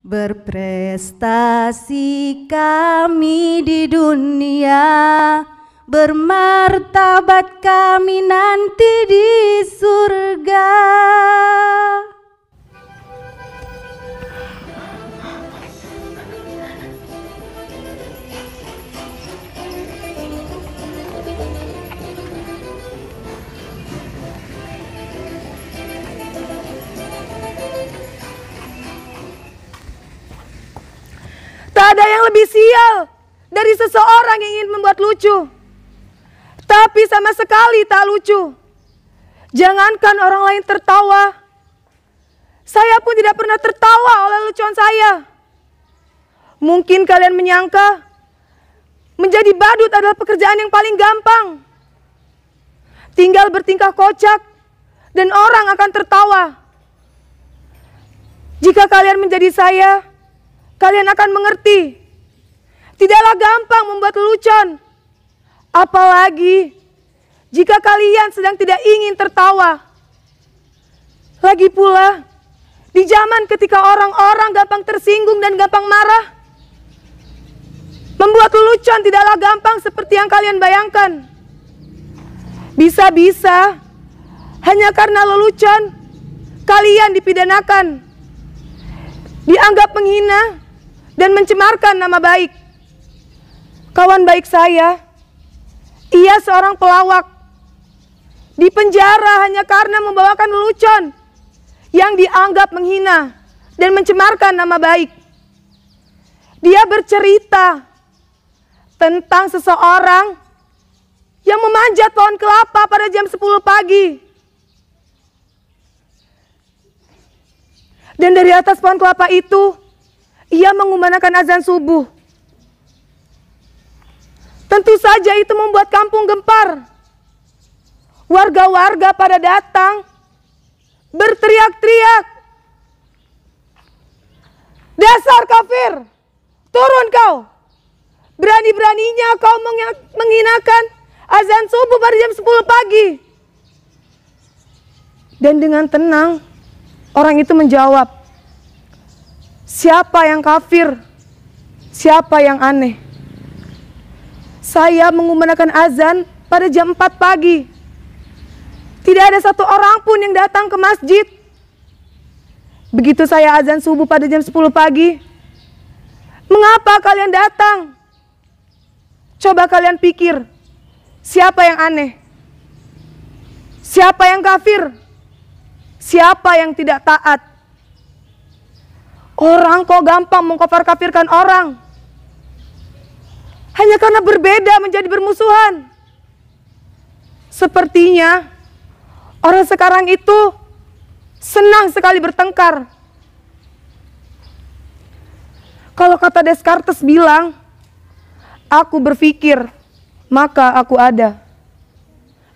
Berprestasi kami di dunia, bermartabat kami nanti di surga. Tak ada yang lebih sial dari seseorang yang ingin membuat lucu, tapi sama sekali tak lucu. Jangankan orang lain tertawa, saya pun tidak pernah tertawa oleh lucuan saya. Mungkin kalian menyangka menjadi badut adalah pekerjaan yang paling gampang. Tinggal bertingkah kocak dan orang akan tertawa. Jika kalian menjadi saya, kalian akan mengerti, tidaklah gampang membuat lelucon. Apalagi jika kalian sedang tidak ingin tertawa. Lagi pula, di zaman ketika orang-orang gampang tersinggung dan gampang marah, membuat lelucon tidaklah gampang seperti yang kalian bayangkan. Bisa-bisa, hanya karena lelucon, kalian dipidanakan, dianggap menghina, dan mencemarkan nama baik. Kawan baik saya, ia seorang pelawak, dipenjara hanya karena membawakan lelucon yang dianggap menghina dan mencemarkan nama baik. Dia bercerita tentang seseorang yang memanjat pohon kelapa pada jam 10 pagi. Dan dari atas pohon kelapa itu, ia mengumandangkan azan subuh. Tentu saja itu membuat kampung gempar. Warga-warga pada datang berteriak-teriak, "Dasar kafir, turun kau! Berani-beraninya kau menghinakan azan subuh pada jam 10 pagi." Dan dengan tenang, orang itu menjawab, "Siapa yang kafir? Siapa yang aneh? Saya mengumandangkan azan pada jam 4 pagi. Tidak ada satu orang pun yang datang ke masjid. Begitu saya azan subuh pada jam 10 pagi, mengapa kalian datang? Coba kalian pikir, siapa yang aneh? Siapa yang kafir? Siapa yang tidak taat? Orang kok gampang mengkafir-kafirkan orang. Hanya karena berbeda menjadi bermusuhan. Sepertinya orang sekarang itu senang sekali bertengkar. Kalau kata Descartes bilang, aku berpikir, maka aku ada.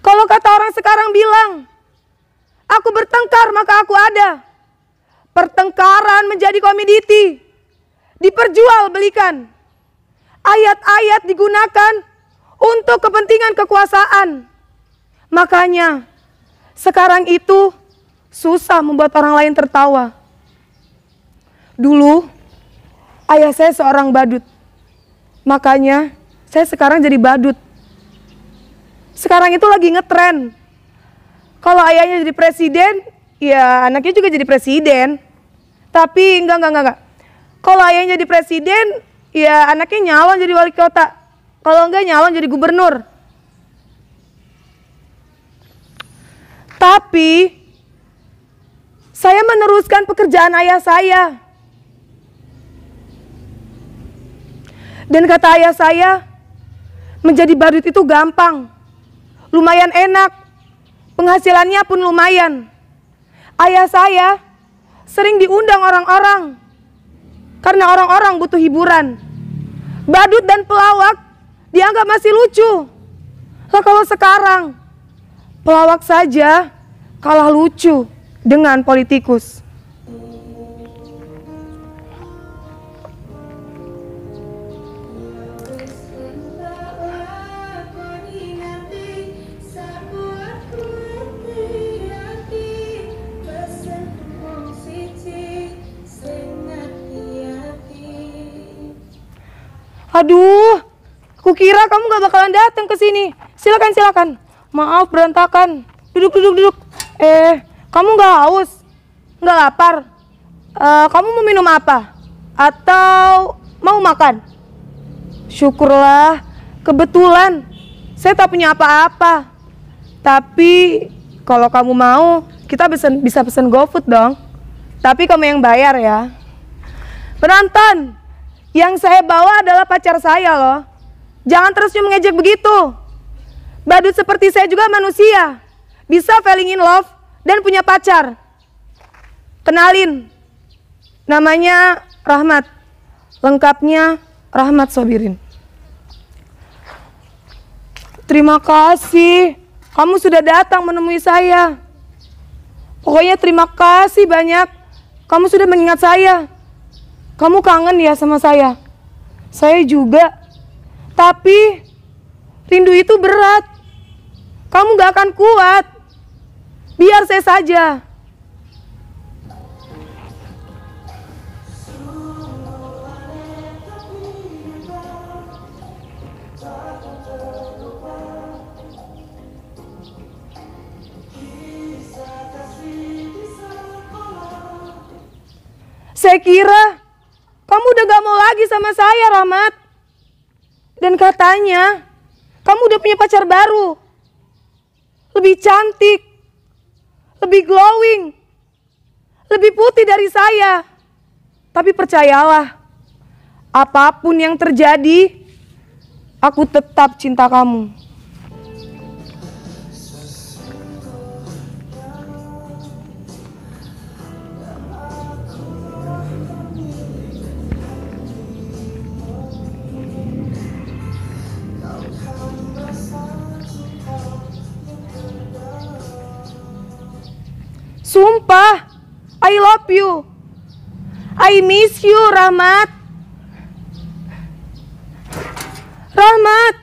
Kalau kata orang sekarang bilang, aku bertengkar, maka aku ada. Pertengkaran menjadi komoditi, diperjualbelikan. Ayat-ayat digunakan untuk kepentingan kekuasaan. Makanya sekarang itu susah membuat orang lain tertawa. Dulu ayah saya seorang badut, makanya saya sekarang jadi badut. Sekarang itu lagi ngetren. Kalau ayahnya jadi presiden, ya anaknya juga jadi presiden. Tapi enggak. Kalau ayahnya jadi presiden, ya anaknya nyalon jadi wali kota. Kalau enggak nyalon jadi gubernur. Tapi saya meneruskan pekerjaan ayah saya. Dan kata ayah saya, menjadi badut itu gampang. Lumayan enak. Penghasilannya pun lumayan. Ayah saya sering diundang orang-orang karena orang-orang butuh hiburan. Badut dan pelawak dianggap masih lucu. Lah kalau sekarang pelawak saja kalah lucu dengan politikus. Aduh, aku kira kamu gak bakalan datang ke sini. Silakan, silakan. Maaf berantakan. Duduk. Kamu gak haus? Gak lapar? Kamu mau minum apa? Atau mau makan? Syukurlah, kebetulan saya tak punya apa-apa. Tapi kalau kamu mau, kita bisa pesen GoFood dong. Tapi kamu yang bayar ya. Penonton, yang saya bawa adalah pacar saya loh. Jangan terus mengejek begitu. Badut seperti saya juga manusia. Bisa falling in love dan punya pacar. Kenalin, namanya Rahmat. Lengkapnya Rahmat Sobirin. Terima kasih, kamu sudah datang menemui saya. Pokoknya terima kasih banyak, kamu sudah mengingat saya. Kamu kangen ya sama saya? Saya juga. Tapi rindu itu berat. Kamu gak akan kuat. Biar saya saja. Saya kira kamu udah gak mau lagi sama saya, Rahmat. Dan katanya kamu udah punya pacar baru. Lebih cantik, lebih glowing, lebih putih dari saya. Tapi percayalah, apapun yang terjadi, aku tetap cinta kamu. Sumpah, I love you. I miss you, Rahmat. Rahmat,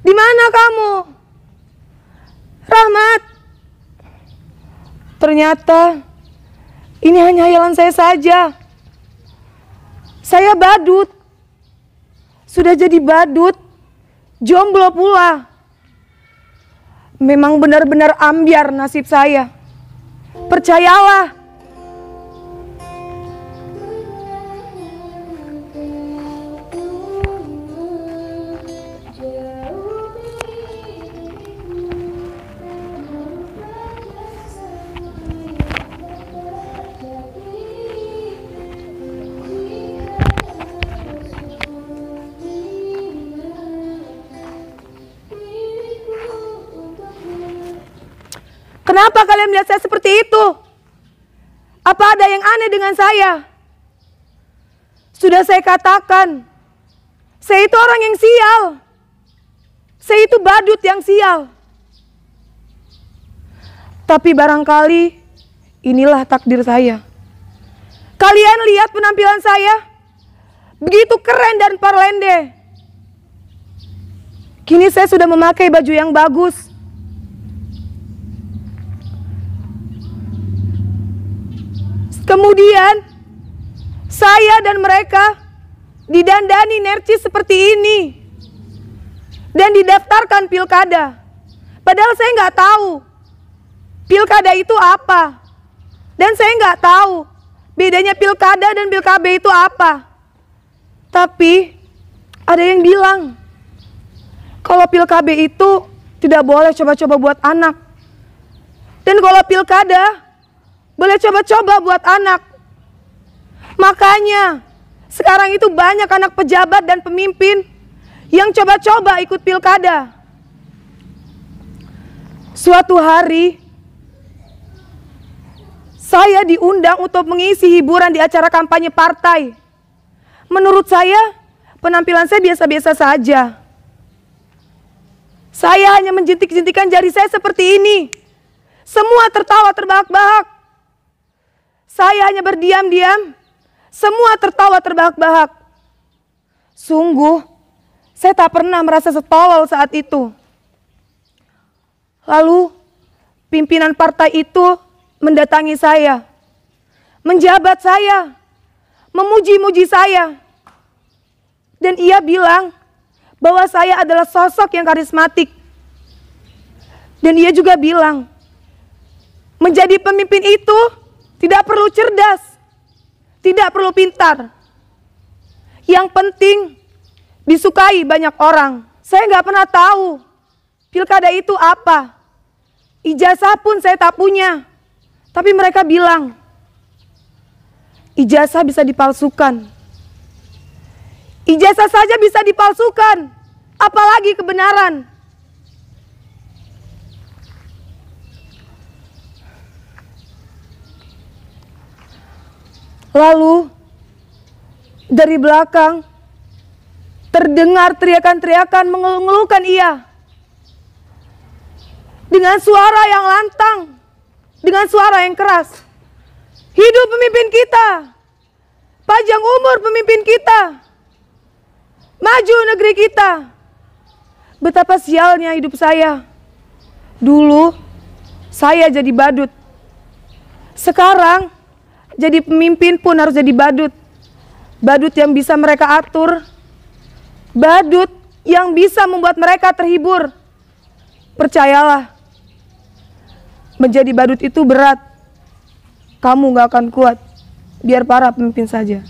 di mana kamu? Rahmat. Ternyata ini hanya hayalan saya saja. Saya badut. Sudah jadi badut, jomblo pula. Memang benar-benar ambyar nasib saya. Percayalah. Kenapa kalian melihat saya seperti itu? Apa ada yang aneh dengan saya? Sudah saya katakan, saya itu orang yang sial. Saya itu badut yang sial. Tapi barangkali inilah takdir saya. Kalian lihat penampilan saya? Begitu keren dan parlende. Kini saya sudah memakai baju yang bagus. Kemudian saya dan mereka didandani nercis seperti ini dan didaftarkan pilkada. Padahal saya nggak tahu pilkada itu apa, dan saya nggak tahu bedanya pilkada dan pilkab itu apa. Tapi ada yang bilang kalau pilkab itu tidak boleh coba-coba buat anak, dan kalau pilkada boleh coba-coba buat anak. Makanya sekarang itu banyak anak pejabat dan pemimpin yang coba-coba ikut pilkada. Suatu hari saya diundang untuk mengisi hiburan di acara kampanye partai. Menurut saya penampilan saya biasa-biasa saja. Saya hanya menjentik-jentikan jari saya seperti ini. Semua tertawa terbahak-bahak. Saya hanya berdiam-diam, semua tertawa terbahak-bahak. Sungguh, saya tak pernah merasa setolol saat itu. Lalu, pimpinan partai itu mendatangi saya, menjabat saya, memuji-muji saya. Dan ia bilang bahwa saya adalah sosok yang karismatik. Dan ia juga bilang, menjadi pemimpin itu tidak perlu cerdas, tidak perlu pintar. Yang penting disukai banyak orang. Saya nggak pernah tahu pilkada itu apa. Ijazah pun saya tak punya. Tapi mereka bilang, ijazah bisa dipalsukan. Ijazah saja bisa dipalsukan, apalagi kebenaran. Lalu dari belakang terdengar teriakan-teriakan mengeluh-ngeluhkan ia. Dengan suara yang lantang, dengan suara yang keras. Hidup pemimpin kita, panjang umur pemimpin kita, maju negeri kita. Betapa sialnya hidup saya. Dulu saya jadi badut. Sekarang jadi pemimpin pun harus jadi badut. Badut yang bisa mereka atur. Badut yang bisa membuat mereka terhibur. Percayalah, menjadi badut itu berat. Kamu gak akan kuat. Biar para pemimpin saja.